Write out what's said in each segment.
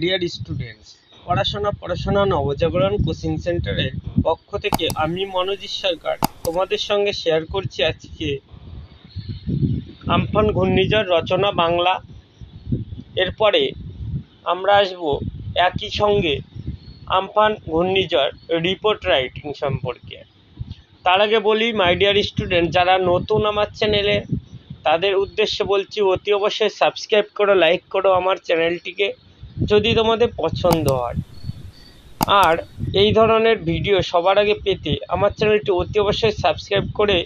Dear students, পড়াশোনা নবজাগরণ coaching সেন্টারের পক্ষ থেকে আমি মনোজিৎ সরকার তোমাদের সঙ্গে শেয়ার করছি আজকে আমফান ঘূর্ণিঝড় রচনা বাংলা। এরপরে আমরা আসব একই সঙ্গে আমফান ঘূর্ণিঝড় রিপোর্ট রাইটিং সম্পর্কে। তার আগে বলি, মাই ডিয়ার স্টুডেন্ট, যারা নতুন আমার চ্যানেলে তাদের উদ্দেশ্যে বলছি অতি অবশ্যই সাবস্ক্রাইব করো, লাইক করো আমার চ্যানেলটিকে যদি তোমাদের পছন্দ হয়। আর এই ধরনের ভিডিও সবার আগে পেতে আমার চ্যানেলটি অতি অবশ্যই সাবস্ক্রাইব করে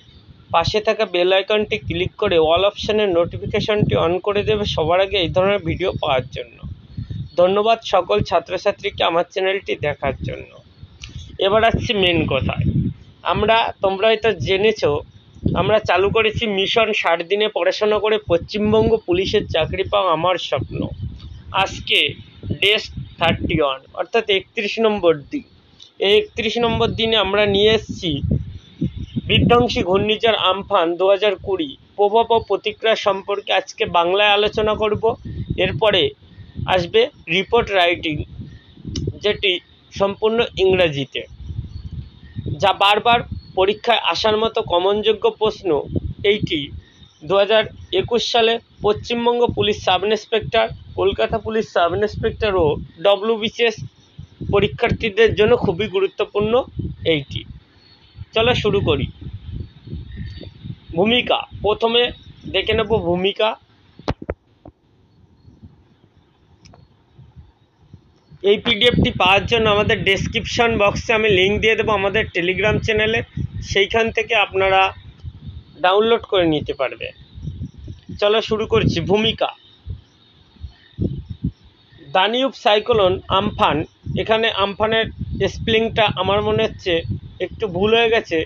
পাশে থাকা বেল আইকনটি ক্লিক করে অল অপশানের নোটিফিকেশনটি অন করে দেবে সবার আগে এই ধরনের ভিডিও পাওয়ার জন্য। ধন্যবাদ সকল ছাত্রছাত্রীকে আমার চ্যানেলটি দেখার জন্য। এবার আসছি মেন কথায়। তোমরা হয়তো জেনেছো, আমরা চালু করেছি মিশন 60 দিনে পড়াশোনা করে পশ্চিমবঙ্গ পুলিশের চাকরি পাওয়া আমার স্বপ্ন। আজকে ডে 31 অর্থাৎ 31 নম্বর দিন। এই 31 নম্বর দিনে আমরা নিয়ে এসেছি বিধ্বংসী ঘূর্ণিঝড় আমফান 2020 প্রভাব ও প্রতিক্রিয়া সম্পর্কে আজকে বাংলায় আলোচনা করব। এরপরে আসবে রিপোর্ট রাইটিং, যেটি সম্পূর্ণ ইংরেজিতে, যা বারবার পরীক্ষায় আসার মতো কমনযোগ্য প্রশ্ন। এইটি 2021 সালে Paschimbanga police sub inspector, Kolkata police sub inspector ও WBCS পরীক্ষার্থীদের জন্য খুবই গুরুত্বপূর্ণ এইটি। চলো শুরু করি। ভূমিকা, প্রথমে দেখে নেব ভূমিকা। এই পিডিএফটি পাওয়ার জন্য আমাদের ডেসক্রিপশন বক্সে আমি লিঙ্ক দিয়ে দেবো আমাদের টেলিগ্রাম চ্যানেলে, সেইখান থেকে আপনারা ডাউনলোড করে নিতে পারবে। চলো শুরু করছি। ভূমিকা। দানিউব সাইক্লোন আমফান, এখানে আমফানের স্পেলিংটা আমার মনে হচ্ছে একটু ভুল হয়ে গেছে,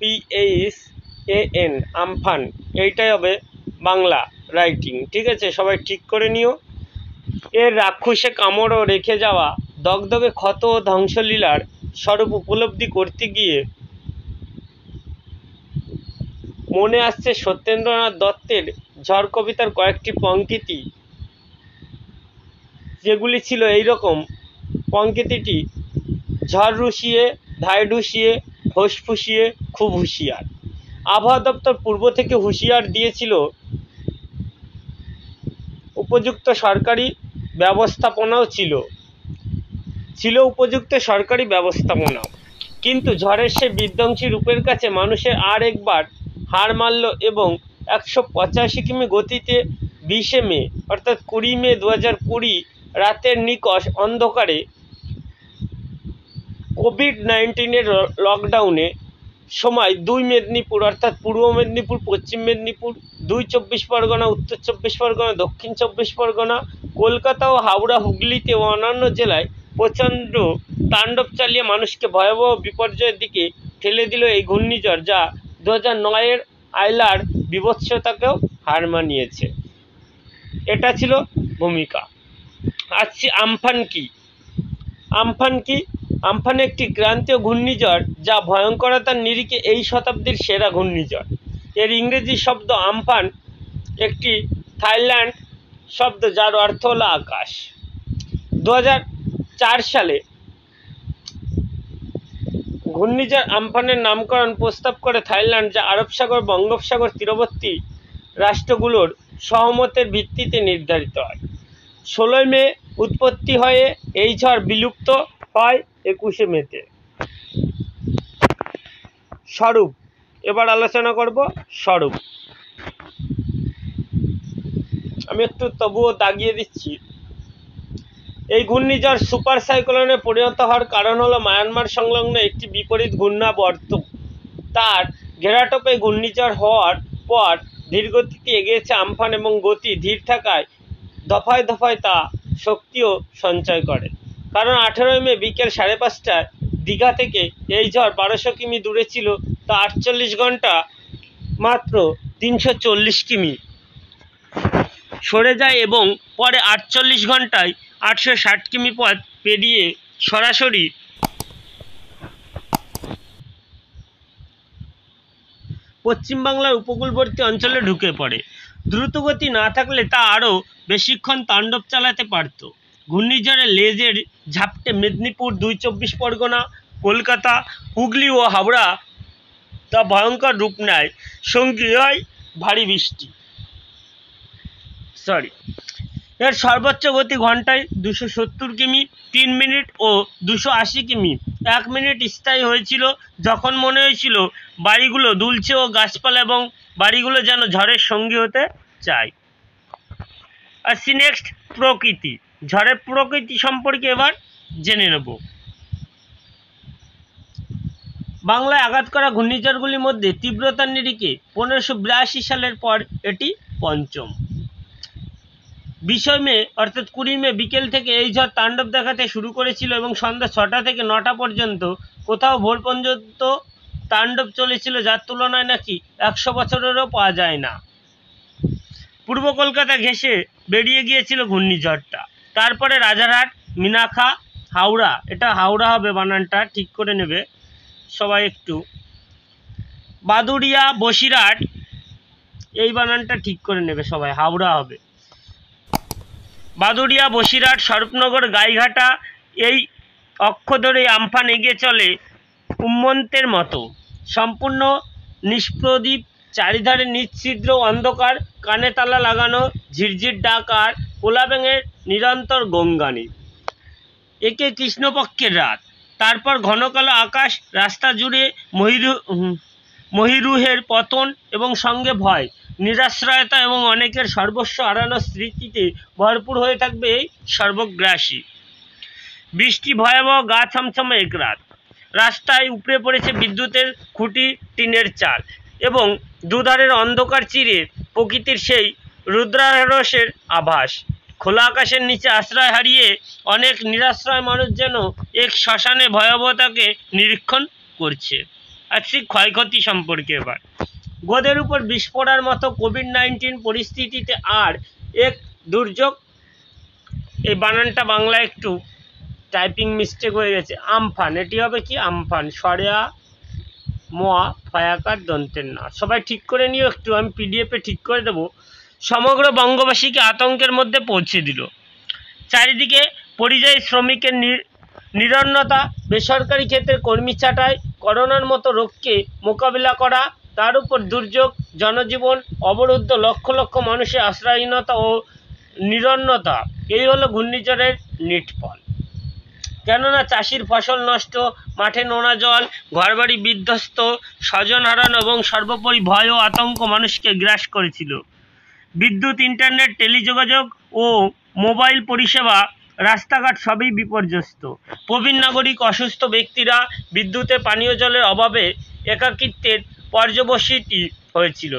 AMPHAN আমফান, এইটাই হবে বাংলা রাইটিং। ঠিক আছে, সবাই ঠিক করে নিও। এর রাক্ষসে কামড় ও রেখে যাওয়া দগদগে ক্ষত ও ধ্বংসলীলার স্বরূপ উপলব্ধি করতে গিয়ে মনে আসছে সত্যেন্দ্রনাথ দত্তের ঝড় কবিতার কয়েকটি পংক্তি, যেগুলি ছিল এইরকম। পংক্তিটি: ঝড় রুষিয়ে, ধায় ঢুসিয়ে, ফোঁস ফুসিয়ে, খুব হুঁশিয়ার। আবহাওয়া দপ্তর পূর্ব থেকে হুঁশিয়ার দিয়েছিল উপযুক্ত সরকারি ব্যবস্থাপনাও ছিল উপযুক্ত সরকারি ব্যবস্থাপনাও, কিন্তু ঝড়ের সে বিধ্বংসী রূপের কাছে মানুষের আর একবার হার মানল এবং 185 কিমি গতিতে 20 মে অর্থাৎ 20 মে 2020 রাতের নিকষ অন্ধকারে কোভিড-19 লকডাউনে সময় 2 মেদিনীপুর অর্থাৎ পূর্ব মেদিনীপুর, পশ্চিম মেদিনীপুর, 2 চব্বিশ পরগনা, উত্তর চব্বিশ পরগনা, দক্ষিণ চব্বিশ পরগনা, কলকাতা ও হাওড়া, হুগলিতে ও অন্যান্য জেলায় প্রচণ্ড তাণ্ডব চালিয়ে মানুষকে ভয়াবহ বিপর্যয়ের দিকে ঠেলে দিল এই ঘূর্ণিঝড়, যা 2009-এর আইলার বিভৎসতাকেও হার মানিয়েছে। এটা ছিল ভূমিকা। আসছি আমফান কি। আমফান একটি ক্রান্তীয় ঘূর্ণিঝড় যা ভয়ঙ্করতার নিরিখে এই শতাব্দীর সেরা ঘূর্ণিঝড়। এর ইংরেজি শব্দ আমফান, একটি থাইল্যান্ড শব্দ যার অর্থ হলো আকাশ। 2004 সালে ঘূর্ণিঝড় আমফানের নামকরণ প্রস্তাব করে থাইল্যান্ড, যা আরব সাগর বঙ্গোপসাগর তীরবর্তী রাষ্ট্রগুলোর সহমতের ভিত্তিতে নির্ধারিত হয়। 16 মে উৎপত্তি হয়ে এই ঝড় বিলুপ্ত হয় 21 মেতে। স্বরূপ, এবার আলোচনা করব স্বরূপ। আমি একটু তবুও দাগিয়ে দিচ্ছি। এই ঘূর্ণিঝড় সুপার সাইক্লোনে পরিণত হওয়ার কারণ হলো মায়ানমার সংলগ্ন একটি বিপরীত ঘূর্ণাবর্ত তার ঘেরাটোপে ঘূর্ণিঝড় হওয়ার পর ধীরগতিতে এগিয়েছে আমফান এবং গতি ধীর থাকায় দফায় দফায় তা শক্তিও সঞ্চয় করে। কারণ 18 মে বিকেল 5:30টায় দীঘা থেকে এই ঝড় 1200 কিমি দূরে ছিল, তা 48 ঘন্টা মাত্র 340 কিমি সরে যায় এবং পরে 48 ঘন্টায় 860 কিমি পথ পেরিয়ে সরাসরি পশ্চিমবাংলার উপকূলবর্তী অঞ্চলে ঢুকে পড়ে। দ্রুতগতি না থাকলে তা আরও বেশিক্ষণ তাণ্ডব চালাতে পারত। ঘূর্ণিঝড়ের লেজের ঝাপটে মেদিনীপুর, ২ পরগনা, কলকাতা, হুগলি ও হাওড়া তা ভয়ঙ্কর রূপ নেয়, সঙ্গী হয় ভারী বৃষ্টি। এর সর্বোচ্চ গতি ঘন্টায় ২৭০ কিমি, ৩ মিনিট ও ২৮০ কিমি। ১ মিনিট স্থায়ী হয়েছিল, যখন মনে হয়েছিল বাড়িগুলো দুলছে ও গাছপালা এবং বাড়িগুলো যেন ঝড়ের সঙ্গী হতে চায়। আসছি নেক্সট, প্রকৃতি। ঝড়ের প্রকৃতি সম্পর্কে এবার জেনে নেব। বাংলায় আঘাত করা ঘূর্ণিঝড়গুলির মধ্যে তীব্রতার নিরিখে ১৫৮২ সালের পর এটি পঞ্চম। ২০ মে অর্থাৎ ২০ মে বিকেল থেকে এই ঝড় তাণ্ডব দেখাতে শুরু করেছিল এবং সন্ধ্যা ৬টা থেকে ৯টা পর্যন্ত, কোথাও ভোর পর্যন্ত তাণ্ডব চলেছিল, যার তুলনায় নাকি ১০০ বছরেরও পাওয়া যায় না। পূর্ব কলকাতা ঘেঁষে বেরিয়ে গিয়েছিল ঘূর্ণিঝড়টা। তারপরে রাজারহাট, মিনাখা, হাওড়া, এটা হাওড়া হবে, বানানটা ঠিক করে নেবে সবাই একটু, বাদুড়িয়া, বসিরহাট, এই বানানটা ঠিক করে নেবে সবাই, হাওড়া হবে। বাদুড়িয়া, বসিরহাট, স্বরূপনগর, গাইঘাটা, এই অক্ষ ধরে আমফান এগিয়ে চলে উন্মন্তের মতো। সম্পূর্ণ নিষ্প্রদীপ, চারিধারে নিচ্ছিদ্র অন্ধকার, কানে তালা লাগানো ঝিরঝির ডাক আর পোলা ব্যাঙের নিরন্তর গঙ্গানি। একে কৃষ্ণপক্ষের রাত। তারপর ঘন কালো আকাশ, রাস্তা জুড়ে মহিরুহের পতন এবং সঙ্গে ভয়, নিরাশ্রয়তা এবং অনেকের সর্বস্ব হারানোর স্মৃতিতে ভরপুর হয়ে থাকবে এই সর্বগ্রাসী বৃষ্টি। ভয়াবহ গা ছমছমে এক রাত। রাস্তায় উপড়ে পড়েছে বিদ্যুতের খুঁটি, টিনের চাল এবং দুধারের অন্ধকার চিরে প্রকৃতির সেই রুদ্রারসের আভাস। খোলা আকাশের নিচে আশ্রয় হারিয়ে অনেক নিরাশ্রয় মানুষ যেন এক শ্মশানে ভয়াবহতাকে নিরীক্ষণ করছে। আজকে ক্ষয়ক্ষতি সম্পর্কে এবার। গোদের উপর বিষ পড়ার মতো কোভিড-19 পরিস্থিতিতে আর এক দুর্যোগ, এই বানানটা বাংলায় একটু টাইপিং মিস্টেক হয়ে গেছে, আমফান, এটি হবে কি আমফান, সরেয়া মোয়া ফায়াকার দন্তের না, সবাই ঠিক করে নিও একটু, আমি পিডিএফে ঠিক করে দেবো। সমগ্র বঙ্গবাসীকে আতঙ্কের মধ্যে পৌঁছে দিল। চারিদিকে পরিযায়ী শ্রমিকের নিরন্নতা, বেসরকারি ক্ষেত্রে কর্মী ছাঁটাই, করোনার মতো রোগকে মোকাবিলা করা, তার উপর দুর্যোগ, জনজীবন অবরুদ্ধ, লক্ষ লক্ষ মানুষের আশ্রয়হীনতা ও নিরন্নতা, এই হলো ঘূর্ণিঝড়ের নিটফল। কেননা চাষির ফসল নষ্ট, মাঠে নোনা জল, ঘরবাড়ি বিধ্বস্ত, স্বজন হারানো এবং সর্বোপরি ভয় ও আতঙ্ক মানুষকে গ্রাস করেছিল। বিদ্যুৎ, ইন্টারনেট, টেলিযোগাযোগ ও মোবাইল পরিষেবা, রাস্তাঘাট সবই বিপর্যস্ত। প্রবীণ নাগরিক, অসুস্থ ব্যক্তিরা বিদ্যুতে, পানীয় জলের অভাবে একাকিত্বের পর্যবসিত হয়েছিল।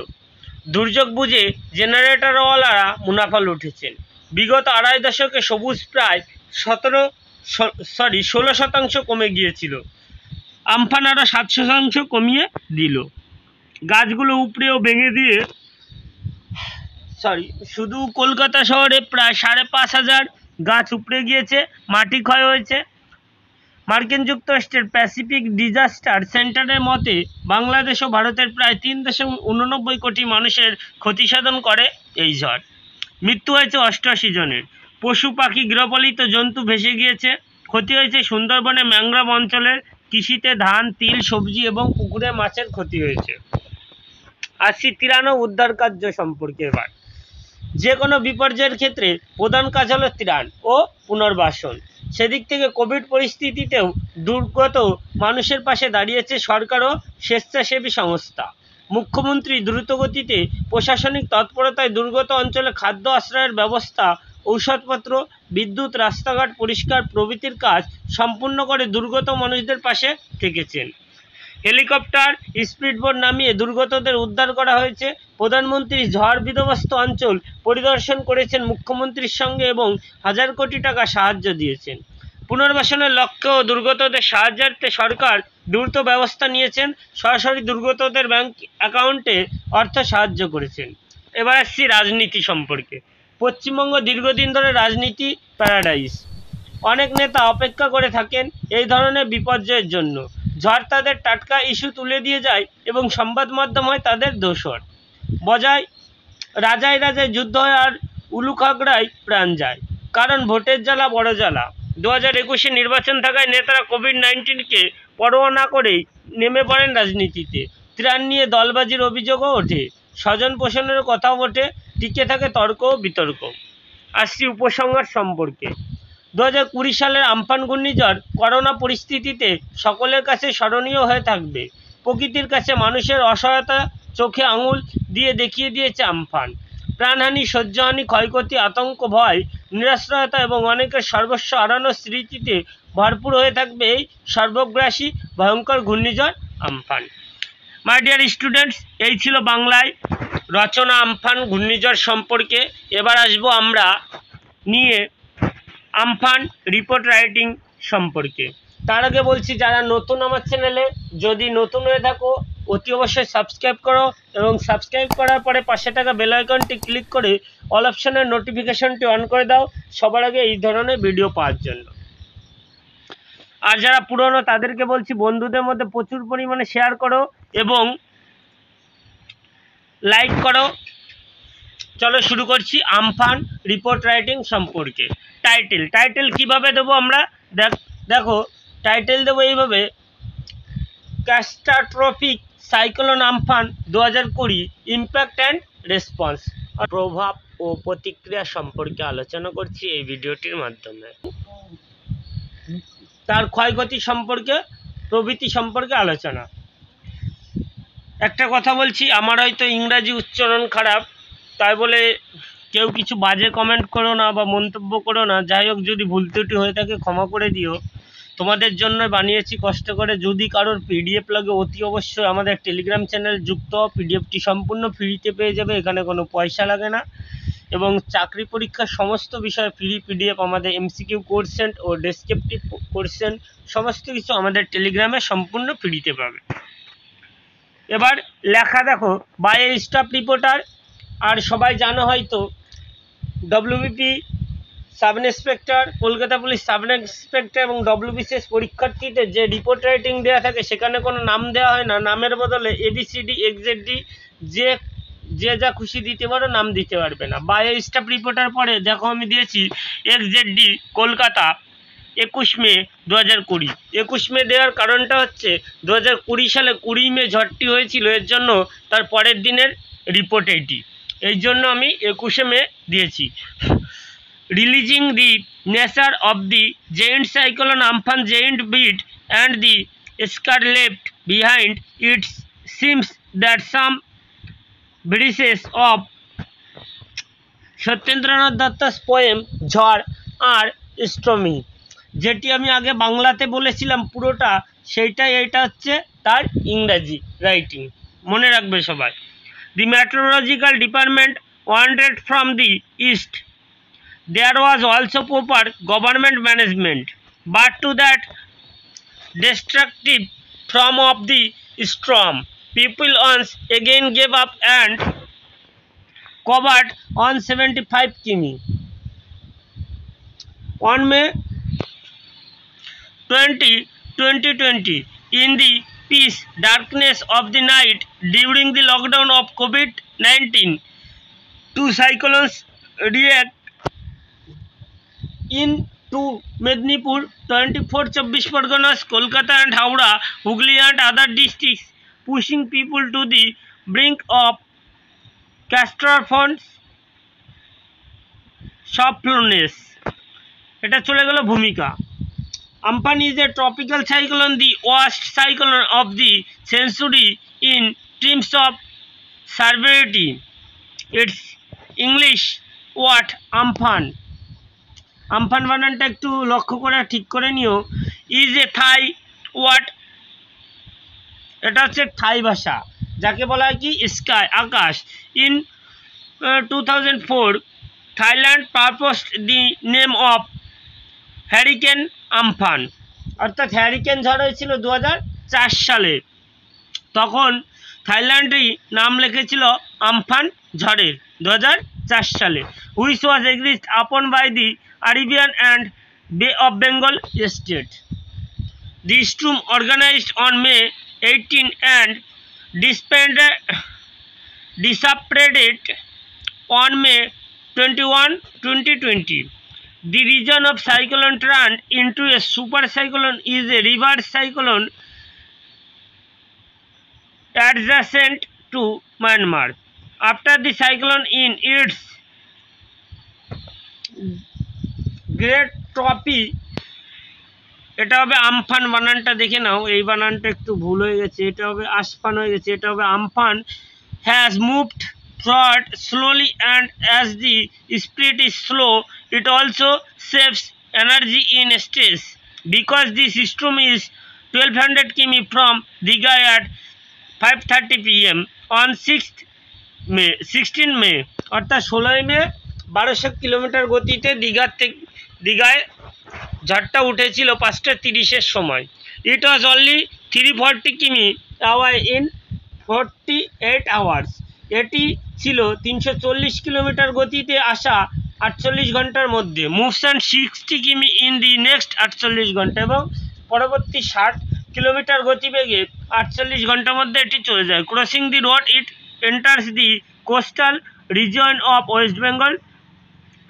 দুর্যোগ বুঝে জেনারেটরওয়ালারা মুনাফা লুটেছেন। বিগত আড়াই দশকে সবুজ প্রায় 16% কমে গিয়েছিল। আমফান আরও 7% কমিয়ে দিল। গাছগুলো উপড়ে ও ভেঙে দিয়ে শুধু কলকাতা শহরে প্রায় 5,500 গাছ উপড়ে গিয়েছে, মাটি ক্ষয় হয়েছে। মার্কিন যুক্তরাষ্ট্রের প্যাসিফিক ডিজাস্টার সেন্টারের মতে বাংলাদেশ ও ভারতের প্রায় 3.89 কোটি মানুষের ক্ষতিসাধন করে এই ঝড়। মৃত্যু হয়েছে 88 জনের। পশু পাখি, গৃহপালিত জন্তু ভেসে গিয়েছে। ক্ষতি হয়েছে সুন্দরবনে ম্যানগ্রোভ অঞ্চলের, কৃষিতে ধান, তিল, সবজি এবং পুকুরে মাছের ক্ষতি হয়েছে। আসছি ত্রাণ ও উদ্ধার কার্য সম্পর্কে এবার। যে কোনো বিপর্যয়ের ক্ষেত্রে প্রধান কাজ হলো ত্রাণ ও পুনর্বাসন। সেদিক থেকে কোভিড পরিস্থিতিতেও দুর্গত মানুষের পাশে দাঁড়িয়েছে সরকার ও স্বেচ্ছাসেবী সংস্থা। মুখ্যমন্ত্রী দ্রুতগতিতে প্রশাসনিক তৎপরতায় দুর্গত অঞ্চলে খাদ্য, আশ্রয়ের ব্যবস্থা, ঔষধপত্র, বিদ্যুৎ, রাস্তাঘাট পরিষ্কার প্রভৃতির কাজ সম্পূর্ণ করে দুর্গত মানুষদের পাশে থেকেছেন। হেলিকপ্টার, স্পিডবোট নামিয়ে দুর্গতদের উদ্ধার করা হয়েছে। প্রধানমন্ত্রী ঝড় বিধ্বস্ত অঞ্চল পরিদর্শন করেছেন মুখ্যমন্ত্রীর সঙ্গে এবং 1000 কোটি টাকা সাহায্য দিয়েছেন। পুনর্বাসনের লক্ষ্যে ও দুর্গতদের সাহায্যার্থে সরকার দ্রুত ব্যবস্থা নিয়েছেন, সরাসরি দুর্গতদের ব্যাংক অ্যাকাউন্টে অর্থ সাহায্য করেছেন। এবার আসছি রাজনীতি সম্পর্কে। পশ্চিমবঙ্গ দীর্ঘদিন ধরে রাজনীতি প্যারাডাইস। অনেক নেতা অপেক্ষা করে থাকেন এই ধরনের বিপর্যয়ের জন্য। ঝড় তাদের টাটকা ইস্যু তুলে দিয়ে যায় এবং সংবাদ মাধ্যম হয় তাদের দোসর। বজায় রাজায় রাজায় যুদ্ধ হয় আর উলুখাগড়ায় প্রাণ যায়, কারণ ভোটের জ্বালা বড় জ্বালা। 2021 নির্বাচন থাকায় নেতারা কোভিড-19কে পরোয়া না করেই নেমে পড়েন রাজনীতিতে। ত্রাণ নিয়ে দলবাজির অভিযোগও ওঠে, স্বজন পোষণের কথাও ওঠে, টিকে থাকে তর্ক ও বিতর্ক। আসছি উপসংহার সম্পর্কে। 2020 সালের আমফান ঘূর্ণিঝড় করোনা পরিস্থিতিতে সকলের কাছে স্মরণীয় হয়ে থাকবে। প্রকৃতির কাছে মানুষের অসহায়তা চোখে আঙুল দিয়ে দেখিয়ে দিয়েছে আমফান। প্রাণহানি, সহ্যহানি, ক্ষয়ক্ষতি, আতঙ্ক, ভয়, নিরাশ্রয়তা এবং অনেকের সর্বস্ব হারানোর স্মৃতিতে ভরপুর হয়ে থাকবে এই সর্বগ্রাসী ভয়ঙ্কর ঘূর্ণিঝড় আমফান। মাই ডিয়ার স্টুডেন্টস, এই ছিল বাংলায় রচনা আমফান ঘূর্ণিঝড় সম্পর্কে। এবার আসবো আমরা নিয়ে আমফান রিপোর্ট রাইটিং সম্পর্কে। তার আগে বলছি, যারা নতুন আমার চ্যানেলে, যদি নতুন হয়ে থাকো অতি অবশ্যই সাবস্ক্রাইব করো এবং সাবস্ক্রাইব করার পরে পাশে থাকা বেল আইকনটি ক্লিক করে অল অপশনের নোটিফিকেশনটি অন করে দাও সবার আগে এই ধরনের ভিডিও পাওয়ার জন্য। আর যারা পুরনো তাদেরকে বলছি, বন্ধুদের মধ্যে প্রচুর পরিমাণে শেয়ার করো এবং লাইক করো। চলো শুরু করছি আমফান রিপোর্ট রাইটিং সম্পর্কে। টাইটেল কিভাবে দেবো আমরা, দেখো টাইটেল দেবো এইভাবে, catastrophic cyclone Amphan 2020 impact and response, প্রভাব ও প্রতিক্রিয়া সম্পর্কে আলোচনা করছি এই ভিডিওটির মাধ্যমে। তার ক্ষয়ক্ষতি সম্পর্কে, প্রভৃতি সম্পর্কে আলোচনা। একটা কথা বলছি, আমার হয়তো ইংরাজি উচ্চারণ খারাপ, তাই বলে কেউ কিছু বাজে কমেন্ট করো না বা মন্তব্য করো না। যাই হোক, যদি ভুল ত্রুটি হয়ে থাকে ক্ষমা করে দিও, তোমাদের জন্য বানিয়েছি কষ্ট করে। যদি কারোর পিডিএফ লাগে অতি অবশ্যই আমাদের টেলিগ্রাম চ্যানেল যুক্ত হও, পিডিএফটি সম্পূর্ণ ফ্রিতে পেয়ে যাবে, এখানে কোনো পয়সা লাগে না। এবং চাকরি পরীক্ষার সমস্ত বিষয় ফ্রি পিডিএফ, আমাদের এমসিকিউ কোশ্চেন ও ডেসক্রিপটিভ কোশ্চেন সমস্ত কিছু আমাদের টেলিগ্রামে সম্পূর্ণ ফ্রিতে পাবে। এবার লেখা দেখো, বাই এ স্টাফ রিপোর্টার। আর সবাই জানো হয়তো WBP sub inspector, Kolkata police sub inspector এবং ডব্লিউবিসিএস পরীক্ষার্থীদের যে রিপোর্ট রাইটিং দেওয়া থাকে সেখানে কোনো নাম দেওয়া হয় না। নামের বদলে ABCD XZD যে যা খুশি দিতে পারো, নাম দিতে পারবে না। বাই এ স্টাফ রিপোর্টার পরে দেখো আমি দিয়েছি XZD কলকাতা 21 মে 2020। 21 মে দেওয়ার কারণটা হচ্ছে 2020 সালে 20 মে ঝড়টি হয়েছিল, এর জন্য তার পরের দিনের রিপোর্ট এটি, এই জন্য আমি 21 মে দিয়েছি। Releasing the nature of the giant cyclone Amphan giant beat and the scar left behind it seems that some breezes of Satyendranath Dutta's poem Jhor আর স্টর্মি, যেটি আমি আগে বাংলাতে বলেছিলাম পুরোটা, সেইটাই এটা হচ্ছে তার ইংরাজি রাইটিং, মনে রাখবে সবাই। The meteorological department wanted from the east. There was also proper government management, but to that destructive form of the storm, people once again gave up and covered on 75 km. On May 20, 2020, in the peace darkness of the night during the lockdown of COVID-19, two cyclones react into Mednipur, 24 Chobbish Parganas, Kolkata and Howrah, Hooghly and other districts, pushing people to the brink of catastrophic softness. এটা চলে গেল ভূমিকা। Amphan is a tropical cyclone, the worst cyclone of the century in terms of severity. Its English word Amphan, Amphan বানানটা একটু লক্ষ্য করে ঠিক করে নিও, ইজ এ থাই ওয়ার্ড। এটা হচ্ছে থাই ভাষা, যাকে বলা হয় কি স্কাই, আকাশ। In 2004 Thailand purposed the name of hurricane Amphan, অর্থাৎ হ্যারিকেন ঝড় হয়েছিল 2004 সালে, তখন থাইল্যান্ডই নাম লিখেছিল আমফান ঝড়ের 2004 সালে, which was agreed upon by the Arabian and Bay of Bengal state. The storm organized on May 18 and dissipated on May 21, 2020. The region of cyclone turned into a super cyclone is a reverse cyclone adjacent to Myanmar. After the cyclone in its great trophy, এটা হবে Amphan, বানানটা দেখে নাও, এই বানানটা একটু ভুল হয়ে গেছে, এটা হবে আসফান হয়ে গেছে, এটা হবে Amphan, has moved forward slowly, and as the speed is slow, it also saves energy in stress. Because this system is 1200 km from Diga at 5:30 p.m. on 16 May, অর্থাৎ 16 মে 1200 কিলোমিটার গতিতে দীঘায় ঝড়টা উঠেছিল 5:30 সময়। ইট ওয়াজ অনলি 340 কিমি hour in 48 hours. এটি ছিল 340 kilometre গতিতে আসা 48 ঘন্টার মধ্যে। মুভস অ্যান্ড 60 কিমি ইন দি নেক্সট 48 ঘন্টা, এবং পরবর্তী 60 কিলোমিটার গতিবেগে 48 ঘন্টার মধ্যে এটি চলে যায়। Crossing the road it enters the coastal region of West Bengal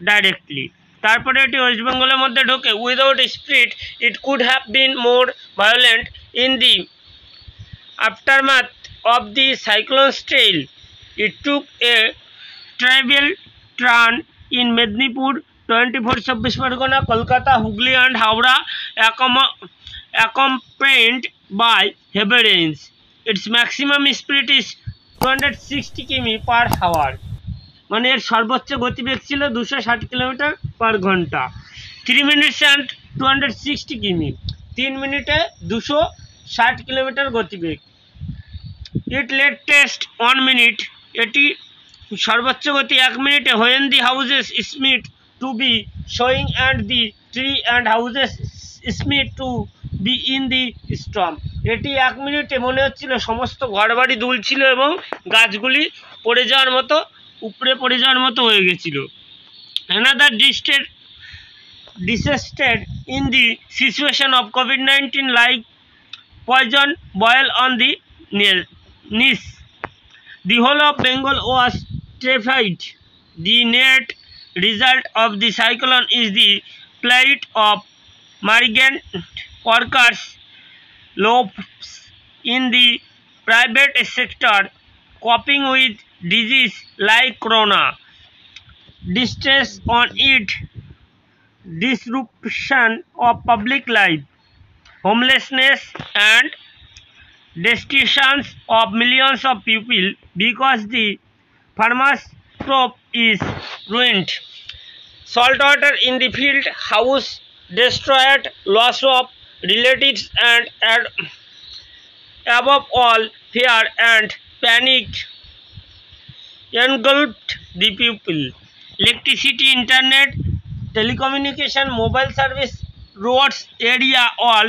directly. তারপরে এটি ওয়েস্ট বেঙ্গলের মধ্যে ঢোকে। Without speed it could have been more violent in the aftermath of the cyclone trail. It took a tribal turn in Medinipur 24 Pargana, Kolkata, Hooghly and Howrah, accompanied by heavy rains. Its maximum speed is 260 কিমি per hour, মানে এর সর্বোচ্চ গতিবেগ ছিল 260 kilometre পার ঘন্টা। 3 minutes and 260 কিমি, 3 মিনিটে 260 kilometre গতিবেগ। ইট লেটেস্ট 1 মিনিট, এটি সর্বোচ্চ গতি 1 মিনিটে। When the houses seemed to be showing and the tree and houses seemed to be in the storm. এটি 1 মিনিটে মনে হচ্ছিল সমস্ত ঘরবাড়ি দুলছিল এবং গাছগুলি পড়ে যাওয়ার মতো, উপরে পড়ে যাওয়ার মতো হয়ে গেছিল। Another disaster in the situation of COVID-19 like poison boil on the knees. The whole of Bengal was terrified. The net result of the cyclone is the plight of migrant workers, loafers in the private sector coping with disease like corona, distress on it, disruption of public life, homelessness and destitution of millions of people because the farmers' crop is ruined. Salt water in the field, house destroyed, loss of relatives, and above all, fear and panic engulfed the people. Electricity, internet, telecommunication, mobile service, roads, area all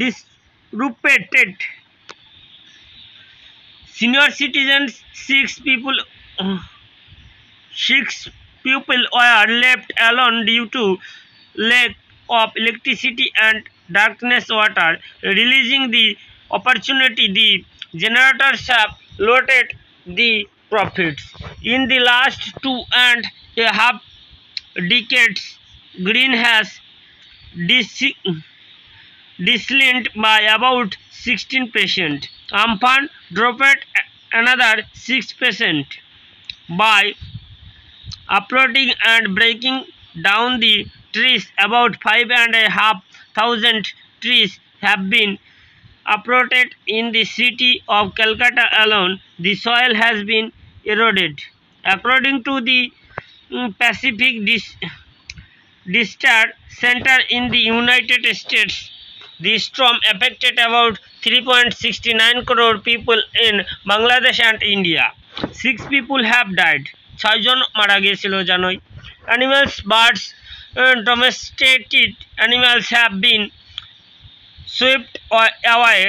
disrupted. Senior citizens, 6 people were left alone due to lack of electricity and darkness water. Releasing the opportunity, the generators have loaded the profits. In the last 2.5 decades, green has declined by about 16%. Amphan dropped another 6% by uprooting and breaking down the trees. About 5,500 trees have been uprooted in the city of Calcutta alone. The soil has been eroded. According to the Pacific Disaster Center in the United States, the storm affected about 3.69 crore people in Bangladesh and India. 6 people have died. 6 জন মারা গিয়েছিল জানোই। Animals, birds, domesticated animals have been swept away.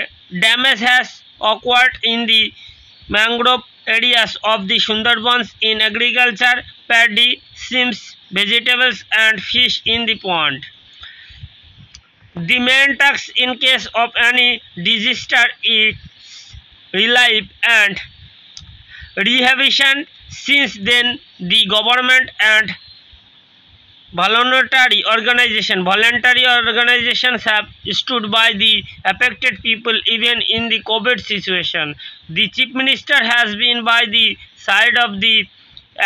Damage has occurred in the mangrove areas of the Sundarbans, in agriculture, paddy, shrimps, vegetables and fish in the pond. The main task in case of any disaster is relief and rehabilitation. Since then, the government and voluntary organizations have stood by the affected people even in the COVID situation. The Chief Minister has been by the side of the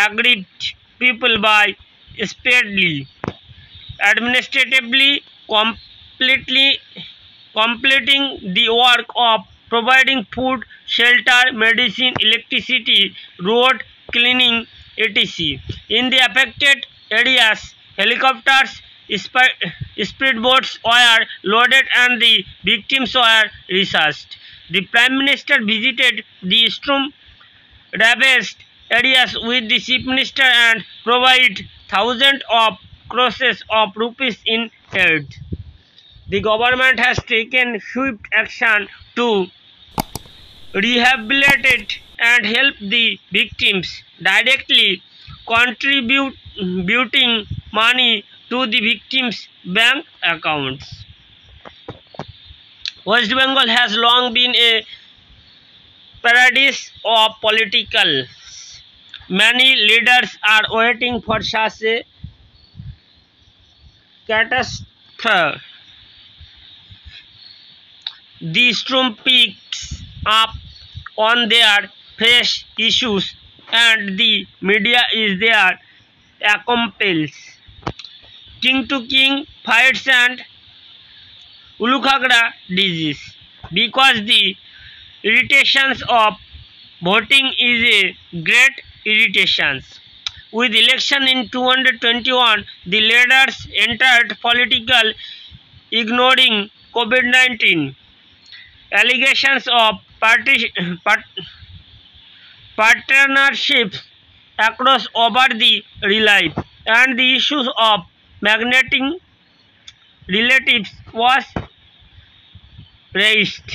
aggrieved people by speedily, administratively completing the work of providing food, shelter, medicine, electricity, road cleaning, etc. In the affected areas, helicopters, speedboats were loaded and the victims were researched. The Prime Minister visited the storm-ravaged areas with the Chief Minister and provided thousands of crores of rupees in aid. The government has taken swift action to rehabilitate and help the victims, directly contributing money to the victims' bank accounts. West Bengal has long been a paradise of politicals. Many leaders are waiting for such a catastrophe. The storm picks up on their fresh issues and the media is their accomplice. King to king fights and Ulukhagra disease. Because the irritations of voting is a great irritations. With election in 2021, the leaders entered political ignoring COVID-19. Allegations of partnerships across over the relief and the issues of magnetic relatives was raised.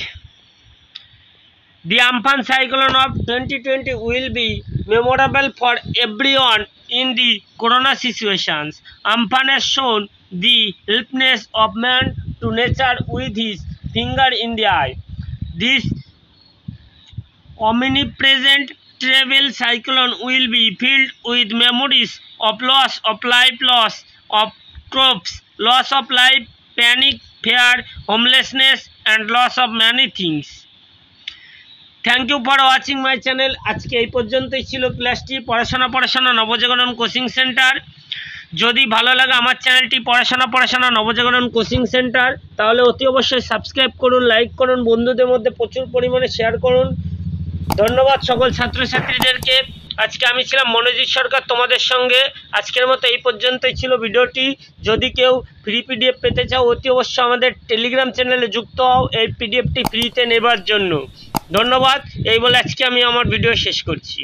The Amphan cyclone of 2020 will be memorable for everyone in the corona situations. Amphan has shown the helplessness of man to nature with his finger in the eye. This omnipresent travel cyclone will be filled with memories of loss of life, loss of crops, loss of life, panic, fear, homelessness and loss of many things. Thank you for watching my channel. আজকে এই পর্যন্তই ছিল ক্লাসটি পড়াশোনা নবজাগরণ coaching centre. যদি ভালো লাগে আমার চ্যানেলটি পড়াশোনা নবজাগরণ কোচিং সেন্টার, তাহলে অতি অবশ্যই সাবস্ক্রাইব করুন, লাইক করুন, বন্ধুদের মধ্যে প্রচুর পরিমাণে শেয়ার করুন। ধন্যবাদ সকল ছাত্রছাত্রীদেরকে। আজকে আমি ছিলাম মনোজিৎ সরকার তোমাদের সঙ্গে। আজকের মতো এই পর্যন্তই ছিল ভিডিওটি। যদি কেউ ফ্রি পিডিএফ পেতে চাও অতি অবশ্যই আমাদের টেলিগ্রাম চ্যানেলে যুক্ত হও এই পিডিএফটি ফ্রিতে নেবার জন্য। ধন্যবাদ। এই বলে আজকে আমি আমার ভিডিও শেষ করছি।